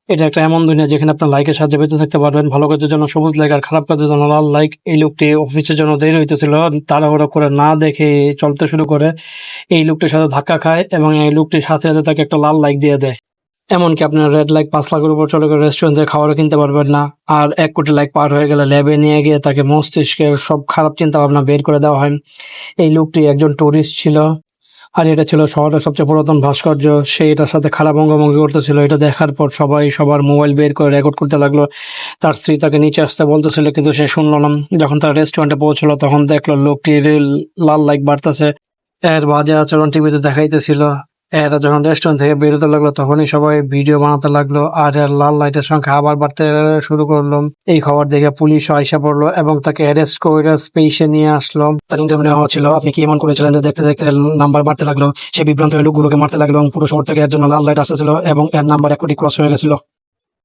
এটা একটা এমন দুনিয়া যেখানে আপনার লাইকের সাহায্যে বেঁচে থাকতে পারবেন। ভালো কাজের জন্য সবুজ লাইক আর খারাপ কাজের জন্য লাল লাইক। এই লোকটি অফিসের জন্য দেরি হইতেছিল। তাড়াহুড়ো করে না দেখে চলতে শুরু করে। এই লোকটির সাথে ধাক্কা খায় এবং এই লোকটির সাথে তাকে একটা লাল লাইক দিয়ে দেয়। এমনকি আপনার রেড লাইক ৫ লাখের উপর চলে গেলে রেস্টুরেন্ট থেকে খাবারও কিনতে পারবেন না। আর ১ কোটি লাইক পার হয়ে গেলে ল্যাবে নিয়ে গিয়ে তাকে মস্তিষ্কের সব খারাপ চিন্তাভাবনা বের করে দেওয়া হয়। এই লোকটি একজন টুরিস্ট ছিল। আর এটা ছিল শহরের সবচেয়ে পুরাতন ভাস্কর্য। সে এটার সাথে খারাপ অঙ্গভঙ্গি করতেছিল। এটা দেখার পর সবাই সবার মোবাইল বের করে রেকর্ড করতে লাগলো। তার স্ত্রী তাকে নিচে আসতে বলতেছিল কিন্তু সে শুনল না। যখন তার রেস্টুরেন্টে পৌঁছলো তখন দেখলো লোকটির লাল লাইক বাড়তেছে। এর বাজে আচরণ টিভিতে দেখাইতেছিল। এরা যখন রেস্টুরেন্ট থেকে বেরোতে লাগলো তখনই সবাই ভিডিও বানাতে লাগলো আর এর লাল লাইটের সংখ্যা আবার বাড়তে শুরু করলো। এই খবর দেখে পুলিশও আইসা পড়লো এবং তাকে অ্যারেস্ট করে স্পেসে নিয়ে আসলো। তার ইন্টারভিউ নেওয়া হচ্ছিল। আপনি কি এমন করেছিলেন যে দেখতে দেখতে নাম্বার বাড়তে লাগলো? সে বিভ্রান্ত হয়ে লোকগুলোকে মারতে লাগলো এবং পুরো শহর থেকে এর জন্য লাল লাইট আসতেছিল এবং এর নাম্বার ১ কোটি ক্রস হয়ে গেছিল।